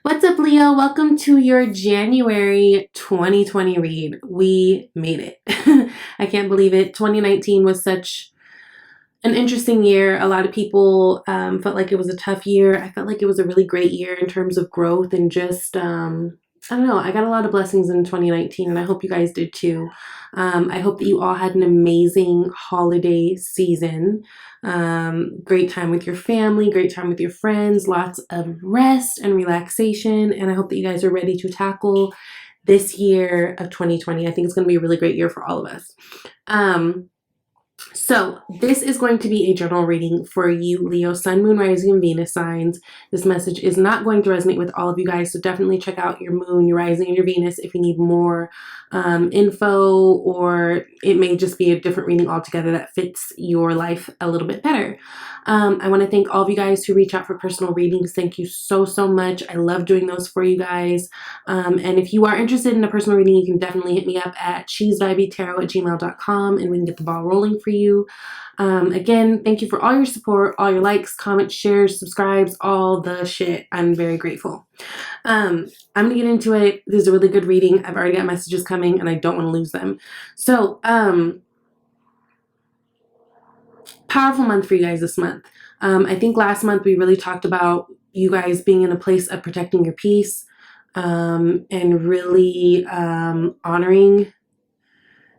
What's up, Leo? Welcome to your January 2020 read. We made it. I can't believe it. 2019 was such an interesting year. A lot of people felt like it was a tough year. I felt like it was a really great year in terms of growth and just, I don't know, I got a lot of blessings in 2019, and I hope you guys did too. I hope that you all had an amazing holiday season. Great time with your family, great time with your friends, lots of rest and relaxation. And I hope that you guys are ready to tackle this year of 2020. I think it's going to be a really great year for all of us. So this is going to be a journal reading for you, Leo, Sun, Moon, Rising, and Venus signs. This message is not going to resonate with all of you guys, so definitely check out your Moon, your Rising, and your Venus if you need more info, or it may just be a different reading altogether that fits your life a little bit better. I want to thank all of you guys who reach out for personal readings. Thank you so much. I love doing those for you guys. And if you are interested in a personal reading, you can definitely hit me up at cheesevibeytarot@gmail.com and we can get the ball rolling for you. Again, thank you for all your support, all your likes, comments, shares, subscribes, all the shit. I'm very grateful. I'm going to get into it. This is a really good reading. I've already got messages coming and I don't want to lose them. So, powerful month for you guys this month. I think last month we really talked about you guys being in a place of protecting your peace and really honoring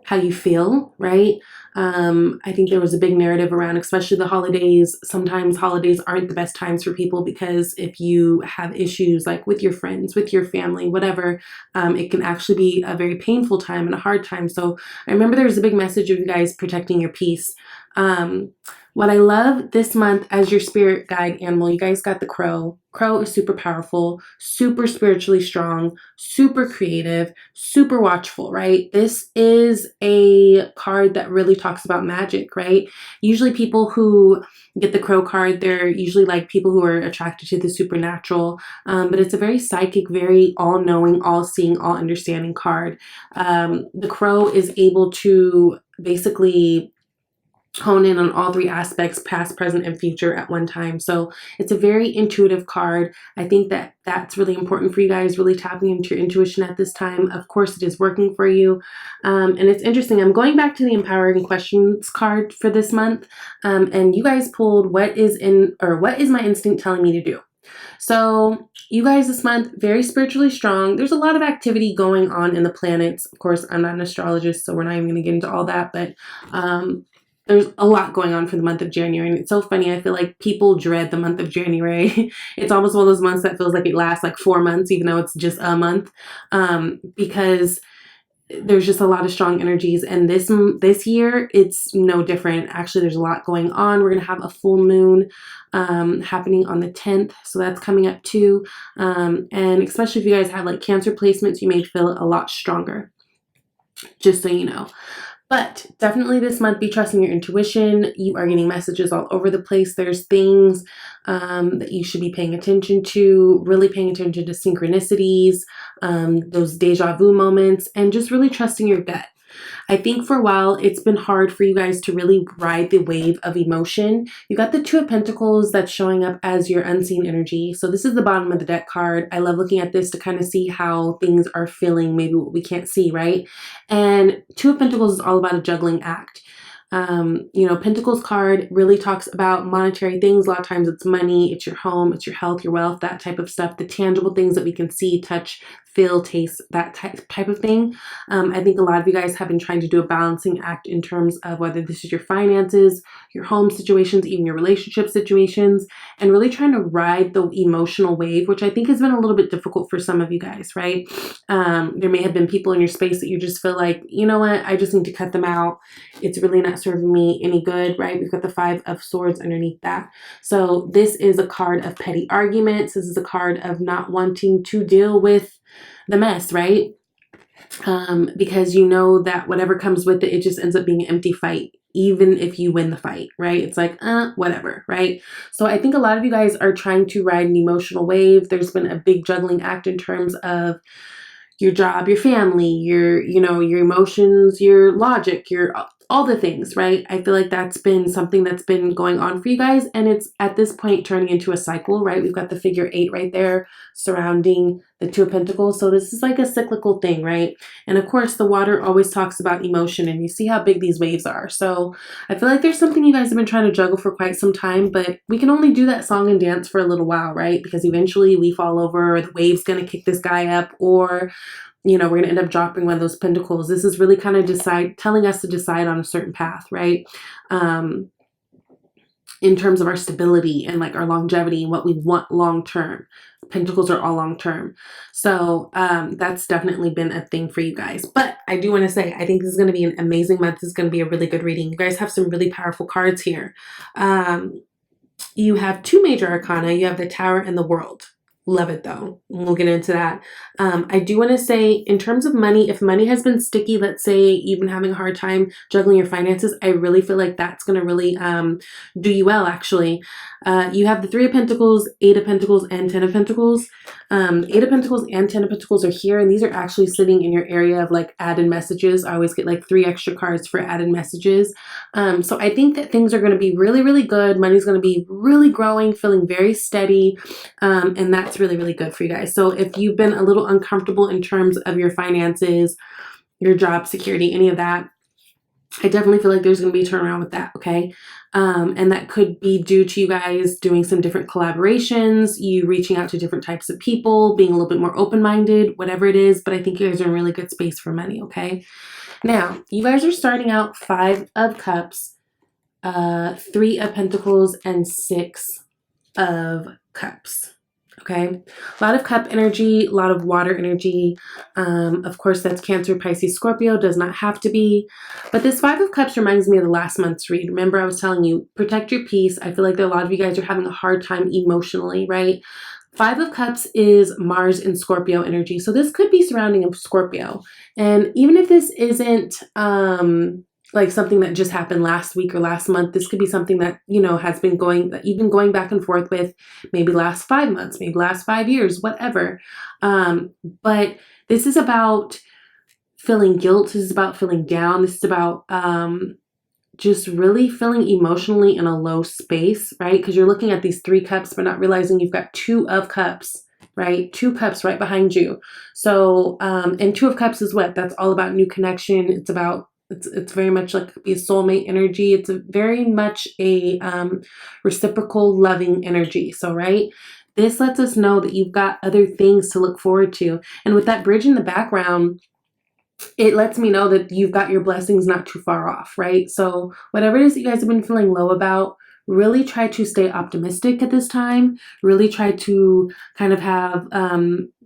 how you feel, right? I think there was a big narrative around, especially the holidays. Sometimes holidays aren't the best times for people because if you have issues like with your friends, with your family, whatever, it can actually be a very painful time and a hard time. So I remember there was a big message of you guys protecting your peace. What I love this month as your spirit guide animal, you guys got the crow. Crow is super powerful, super spiritually strong, super creative, super watchful, right? This is a card that really talks about magic, right? Usually people who get the crow card, they're usually like people who are attracted to the supernatural, but it's a very psychic, very all-knowing, all-seeing, all-understanding card. The crow is able to basically hone in on all three aspects, past, present, and future at one time. So it's a very intuitive card. I think that that's really important for you guys, really tapping into your intuition at this time. Of course, it is working for you. And it's interesting. I'm going back to the empowering questions card for this month. And you guys pulled what is my instinct telling me to do? So you guys this month, very spiritually strong. There's a lot of activity going on in the planets. Of course, I'm not an astrologist, so we're not even going to get into all that, but there's a lot going on for the month of January. And it's so funny. I feel like people dread the month of January. It's almost one of those months that feels like it lasts like 4 months, even though it's just a month, because there's just a lot of strong energies. And this year, it's no different. Actually, there's a lot going on. We're going to have a full moon happening on the 10th. So that's coming up too. And especially if you guys have like Cancer placements, you may feel a lot stronger, just so you know. But definitely this month, be trusting your intuition. You are getting messages all over the place. There's things that you should be paying attention to, really paying attention to synchronicities, those deja vu moments, and just really trusting your gut. I think for a while, it's been hard for you guys to really ride the wave of emotion. You got the Two of Pentacles that's showing up as your unseen energy. So this is the bottom of the deck card. I love looking at this to kind of see how things are feeling, maybe what we can't see, right? And Two of Pentacles is all about a juggling act. Pentacles card really talks about monetary things. A lot of times it's money, it's your home, it's your health, your wealth, that type of stuff, the tangible things that we can see, touch, feel, taste, that type of thing. I think a lot of you guys have been trying to do a balancing act in terms of whether this is your finances, your home situations, even your relationship situations, and really trying to ride the emotional wave, which I think has been a little bit difficult for some of you guys, right? There may have been people in your space that you just feel like, you know what, I just need to cut them out. It's really not serving me any good, right? We've got the Five of Swords underneath that. So this is a card of petty arguments. This is a card of not wanting to deal with the mess, right? Because you know that whatever comes with it, it just ends up being an empty fight, even if you win the fight, right? It's like, whatever, right? So I think a lot of you guys are trying to ride an emotional wave. There's been a big juggling act in terms of your job, your family, your emotions, your logic, all the things, right? I feel like that's been something that's been going on for you guys, and it's at this point turning into a cycle, right? We've got the figure 8 right there surrounding the 2 of Pentacles. So this is like a cyclical thing, right? And of course, the water always talks about emotion, and you see how big these waves are. So I feel like there's something you guys have been trying to juggle for quite some time, but we can only do that song and dance for a little while, right? Because eventually we fall over, or the wave's going to kick this guy up, or we're going to end up dropping one of those pentacles. This is really kind of telling us to decide on a certain path, right? In terms of our stability and like our longevity and what we want long term. Pentacles are all long term. So that's definitely been a thing for you guys. But I do want to say, I think this is going to be an amazing month. This is going to be a really good reading. You guys have some really powerful cards here. You have 2 major arcana. You have the Tower and the World. Love it though. We'll get into that. I do want to say, in terms of money, if money has been sticky, let's say you've been having a hard time juggling your finances, I really feel like that's going to really do you well, actually. You have the 3 of Pentacles, 8 of Pentacles, and 10 of Pentacles. 8 of Pentacles and 10 of Pentacles are here, and these are actually sitting in your area of like added messages. I always get like 3 extra cards for added messages. So I think that things are going to be really, really good. Money's going to be really growing, feeling very steady, and that's really, really good for you guys. So if you've been a little uncomfortable in terms of your finances, your job security, any of that, I definitely feel like there's going to be a turnaround with that, okay? And that could be due to you guys doing some different collaborations, you reaching out to different types of people, being a little bit more open-minded, whatever it is. But I think you guys are in really good space for money, okay? Now, you guys are starting out 5 of Cups, 3 of Pentacles, and 6 of Cups. Okay, a lot of cup energy, a lot of water energy. Of course, that's Cancer, Pisces, Scorpio. Does not have to be. But this 5 of Cups reminds me of the last month's read. Remember, I was telling you, protect your peace. I feel like that a lot of you guys are having a hard time emotionally, right? 5 of Cups is Mars and Scorpio energy. So this could be surrounding a Scorpio. And even if this isn't like something that just happened last week or last month, this could be something that, has been that you've been going back and forth with maybe last 5 months, maybe last 5 years, whatever. But this is about feeling guilt. This is about feeling down. This is about just really feeling emotionally in a low space, right? Because you're looking at these 3 cups, but not realizing you've got 2 of Cups, right? 2 cups right behind you. So, and 2 of Cups is what? That's all about new connection. It's about It's very much like a soulmate energy. It's very much a reciprocal loving energy. So, right, this lets us know that you've got other things to look forward to. And with that bridge in the background, it lets me know that you've got your blessings not too far off, right? So whatever it is that you guys have been feeling low about, really try to stay optimistic at this time. Really try to kind of have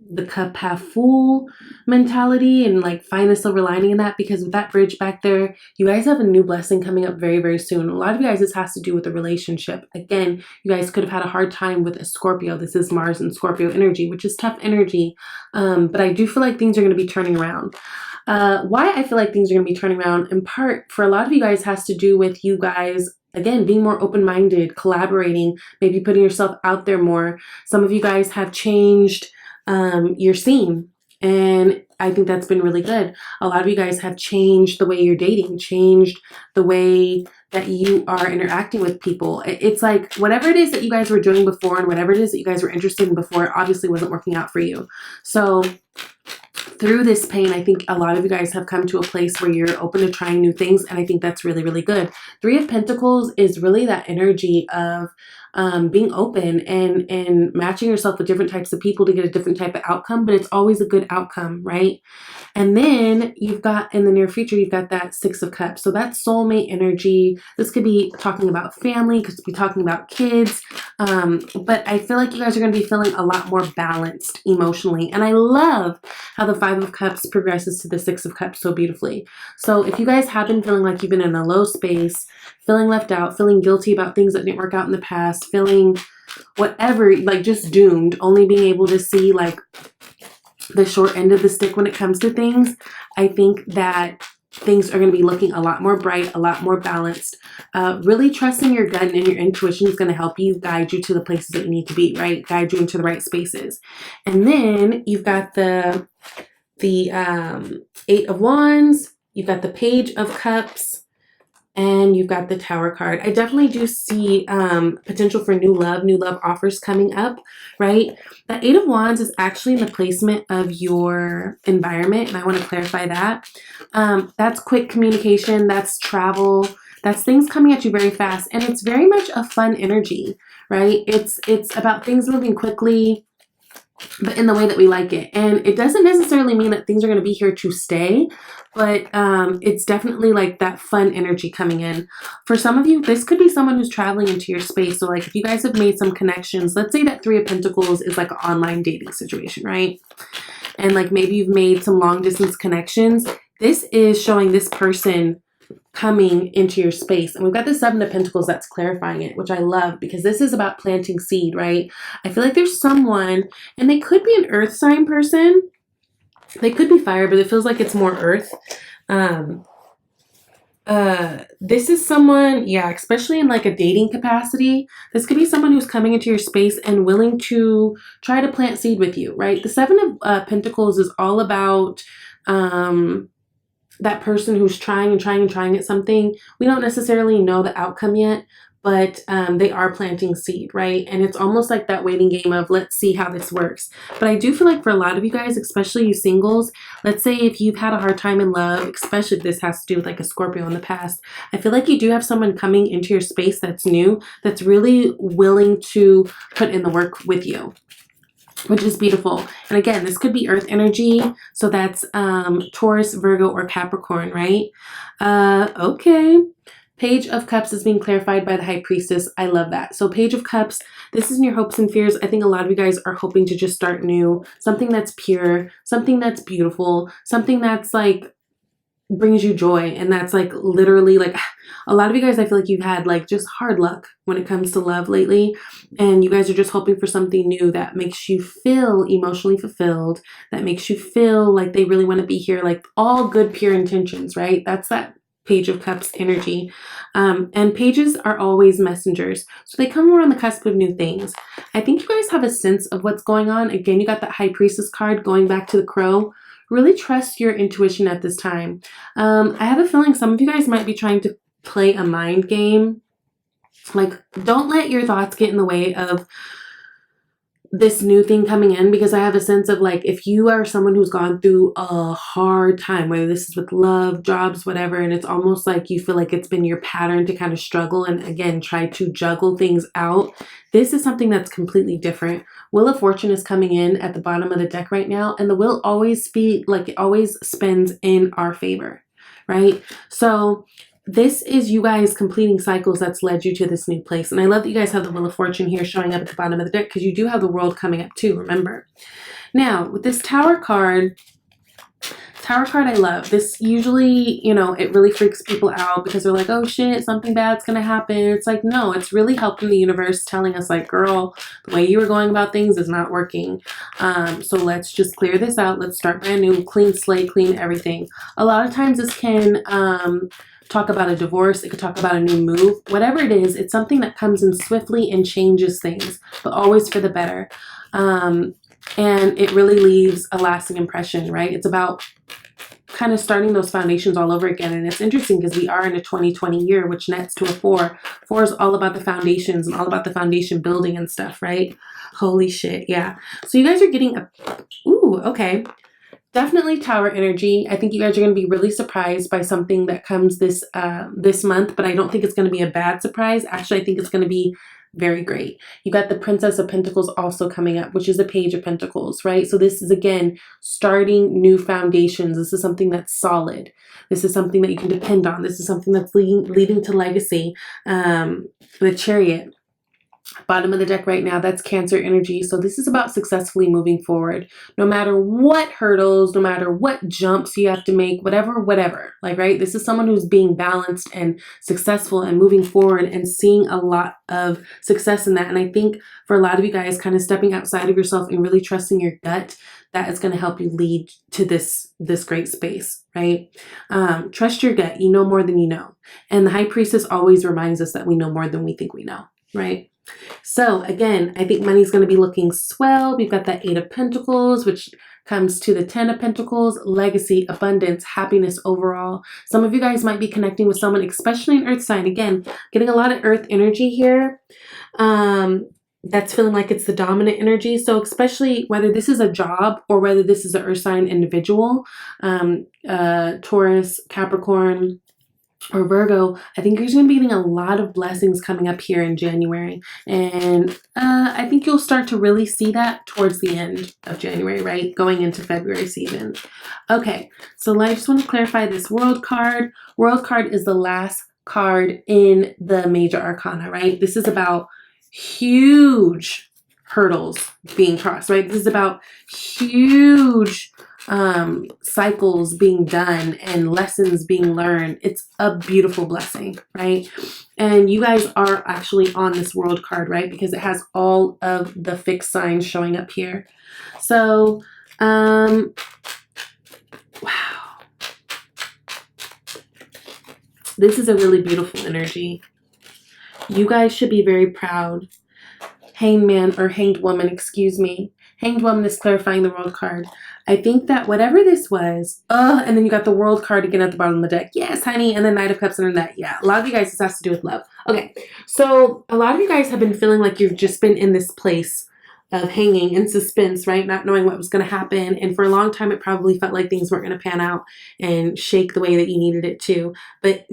the cup half full mentality and like find the silver lining in that, because with that bridge back there, you guys have a new blessing coming up very, very soon. A lot of you guys, this has to do with a relationship. Again, you guys could have had a hard time with a Scorpio. This is Mars and Scorpio energy, which is tough energy. But I do feel like things are going to be turning around. Why I feel like things are going to be turning around, in part for a lot of you guys, has to do with you guys, again, being more open-minded, collaborating, maybe putting yourself out there more. Some of you guys have changed your scene, and I think that's been really good. A lot of you guys have changed the way you're dating, changed the way that you are interacting with people. It's like whatever it is that you guys were doing before and whatever it is that you guys were interested in before obviously wasn't working out for you. So through this pain, I think a lot of you guys have come to a place where you're open to trying new things, and I think that's really, really good. 3 of Pentacles is really that energy of being open and matching yourself with different types of people to get a different type of outcome, but it's always a good outcome, right? And then you've got, in the near future, you've got that 6 of Cups. So that's soulmate energy. This could be talking about family, could be talking about kids. But I feel like you guys are going to be feeling a lot more balanced emotionally. And I love how the 5 of Cups progresses to the 6 of Cups so beautifully. So if you guys have been feeling like you've been in a low space, feeling left out, feeling guilty about things that didn't work out in the past, feeling whatever, like just doomed, only being able to see like the short end of the stick when it comes to things, I think that things are going to be looking a lot more bright, a lot more balanced. Really trusting your gut and your intuition is going to help you, guide you to the places that you need to be, right? Guide you into the right spaces. And then you've got the 8 of Wands, you've got the Page of Cups, And you've got the Tower card. I definitely do see potential for new love offers coming up, right? The Eight of Wands is actually in the placement of your environment, and I want to clarify that. That's quick communication, that's travel, that's things coming at you very fast, and it's very much a fun energy, right? It's about things moving quickly, but in the way that we like it. And it doesn't necessarily mean that things are going to be here to stay, but it's definitely like that fun energy coming in. For some of you, this could be someone who's traveling into your space. So like if you guys have made some connections, let's say that Three of Pentacles is like an online dating situation, right? And like maybe you've made some long distance connections. This is showing this person coming into your space. And we've got the Seven of Pentacles that's clarifying it, which I love because this is about planting seed, right? I feel like there's someone, and they could be an earth sign person. They could be fire, but it feels like it's more earth. This is someone, yeah, especially in like a dating capacity. This could be someone who's coming into your space and willing to try to plant seed with you, right? The Seven of Pentacles is all about that person who's trying at something. We don't necessarily know the outcome yet, but they are planting seed, right? And it's almost like that waiting game of let's see how this works. But I do feel like for a lot of you guys, especially you singles, let's say if you've had a hard time in love, especially if this has to do with like a Scorpio in the past, I feel like you do have someone coming into your space that's new, that's really willing to put in the work with you, which is beautiful. And again, this could be earth energy. So that's Taurus, Virgo, or Capricorn, right? Okay. Page of Cups is being clarified by the High Priestess. I love that. So Page of Cups, this is in your hopes and fears. I think a lot of you guys are hoping to just start new, something that's pure, something that's beautiful, something that's like brings you joy. And that's like literally like a lot of you guys, I feel like you've had like just hard luck when it comes to love lately. And you guys are just hoping for something new that makes you feel emotionally fulfilled, that makes you feel like they really want to be here, like all good, pure intentions, right? That's that Page of Cups energy. And pages are always messengers. So they come around the cusp of new things. I think you guys have a sense of what's going on. Again, you got that High Priestess card going back to the Crow. Really trust your intuition at this time. I have a feeling some of you guys might be trying to play a mind game. Like, don't let your thoughts get in the way of this new thing coming in, because I have a sense of like, if you are someone who's gone through a hard time, whether this is with love, jobs, whatever, and it's almost like you feel like it's been your pattern to kind of struggle and again, try to juggle things out. This is something that's completely different. Wheel of Fortune is coming in at the bottom of the deck right now, and the wheel always it always spins in our favor, right? So this is you guys completing cycles that's led you to this new place. And I love that you guys have the Wheel of Fortune here showing up at the bottom of the deck, because you do have the World coming up too, remember. Now, with this Tower card, I love. This usually, you know, it really freaks people out because they're like, oh shit, something bad's gonna happen. It's like, no, it's really helping the universe, telling us like, girl, the way you were going about things is not working. So let's just clear this out. Let's start brand new, clean slate, clean everything. A lot of times this can talk about a divorce. It could talk about a new move. Whatever it is, it's something that comes in swiftly and changes things, but always for the better. And it really leaves a lasting impression, right? It's about kind of starting those foundations all over again. And it's interesting because we are in a 2020 year, which nets to a 4. 4 is all about the foundations and all about the foundation building and stuff, right? Holy shit, yeah. So you guys are getting a, ooh, okay. Definitely Tower energy. I think you guys are going to be really surprised by something that comes this month, but I don't think it's going to be a bad surprise. Actually, I think it's going to be very great. You got the Princess of Pentacles also coming up, which is the Page of Pentacles, right? So this is, again, starting new foundations. This is something that's solid. This is something that you can depend on. This is something that's leading to legacy. The Chariot. Bottom of the deck right now, that's Cancer energy. So this is about successfully moving forward. No matter what hurdles, no matter what jumps you have to make, whatever. Like, right? This is someone who's being balanced and successful and moving forward and seeing a lot of success in that. And I think for a lot of you guys, kind of stepping outside of yourself and really trusting your gut, that is going to help you lead to this great space, right? Trust your gut. You know more than you know. And the High Priestess always reminds us that we know more than we think we know, right? So again, I think money's going to be looking swell. We've got that 8 of Pentacles, which comes to the 10 of Pentacles, legacy, abundance, happiness overall. Some of you guys might be connecting with someone, especially an earth sign. Again, getting a lot of earth energy here. That's feeling like it's the dominant energy. So especially whether this is a job or whether this is an earth sign individual, Taurus, Capricorn, or Virgo, I think you're going to be getting a lot of blessings coming up here in January. And I think you'll start to really see that towards the end of January, right? Going into February season. Okay, so I just want to clarify this World card. World card is the last card in the major arcana, right? This is about huge hurdles being crossed, right? This is about huge cycles being done and lessons being learned. It's a beautiful blessing, right? And you guys are actually on this world card, right? Because it has all of the fixed signs showing up here. So, wow. This is a really beautiful energy. You guys should be very proud. Hanged man or hanged woman, excuse me. Hanged woman is clarifying the world card. I think that whatever this was, and then you got the world card again at the bottom of the deck. Yes, honey. And then Knight of Cups under that. Yeah, a lot of you guys, this has to do with love. Okay, so a lot of you guys have been feeling like you've just been in this place of hanging in suspense, right? Not knowing what was going to happen. And for a long time, it probably felt like things weren't going to pan out and shake the way that you needed it to. But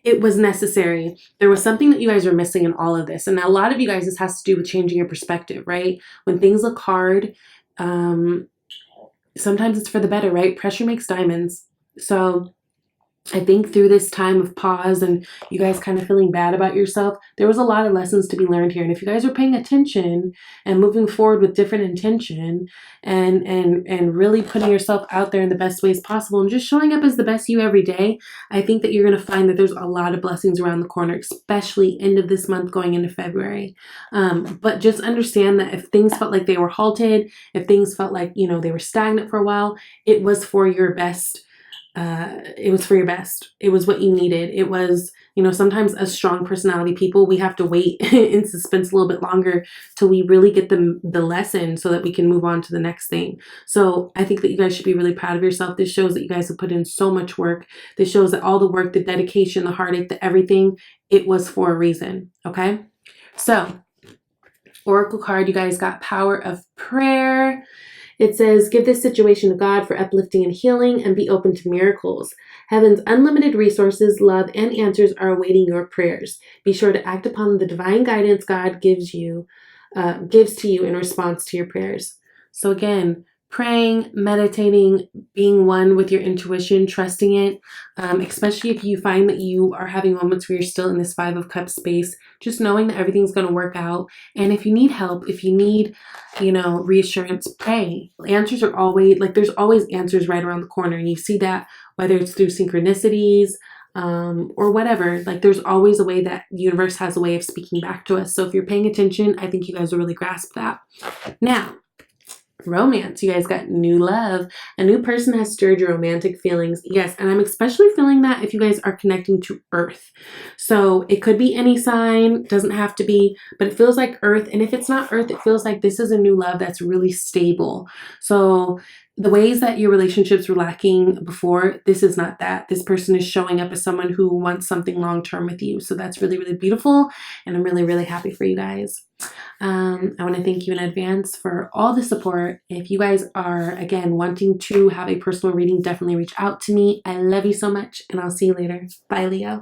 it was necessary. There was something that you guys are missing in all of this. And a lot of you guys, this has to do with changing your perspective, right? When things look hard, sometimes it's for the better, right? Pressure makes diamonds. So I think through this time of pause and you guys kind of feeling bad about yourself, there was a lot of lessons to be learned here. And if you guys are paying attention and moving forward with different intention and really putting yourself out there in the best ways possible and just showing up as the best you every day, I think that you're going to find that there's a lot of blessings around the corner, especially end of this month going into February. But just understand that if things felt like they were halted, if things felt like, you know, they were stagnant for a while, it was for your best. It was for your best. It was what you needed. It was, you know, sometimes as strong personality people, we have to wait in suspense a little bit longer till we really get the lesson so that we can move on to the next thing. So I think that you guys should be really proud of yourself. This shows that you guys have put in so much work. This shows that all the work, the dedication, the heartache, the everything, it was for a reason. Okay. So Oracle card, you guys got power of prayer. It says, give this situation to God for uplifting and healing and be open to miracles. Heaven's unlimited resources, love, and answers are awaiting your prayers. Be sure to act upon the divine guidance God gives to you in response to your prayers. So again, praying, meditating, being one with your intuition, trusting it, especially if you find that you are having moments where you're still in this 5 of Cups space, just knowing that everything's going to work out. And if you need help, if you need, you know, reassurance, pray. Answers are always, like, there's always answers right around the corner. And you see that whether it's through synchronicities, or whatever, like there's always a way that the universe has a way of speaking back to us. So if you're paying attention, I think you guys will really grasp that. Now, romance, you guys got new love. A new person has stirred your romantic feelings. Yes, and I'm especially feeling that if you guys are connecting to Earth. So it could be any sign, doesn't have to be, but it feels like Earth. And if it's not Earth, it feels like this is a new love that's really stable. So the ways that your relationships were lacking before, this is not that. This person is showing up as someone who wants something long-term with you. So that's really, really beautiful. And I'm really, really happy for you guys. I want to thank you in advance for all the support. If you guys are, again, wanting to have a personal reading, definitely reach out to me. I love you so much, and I'll see you later. Bye, Leo.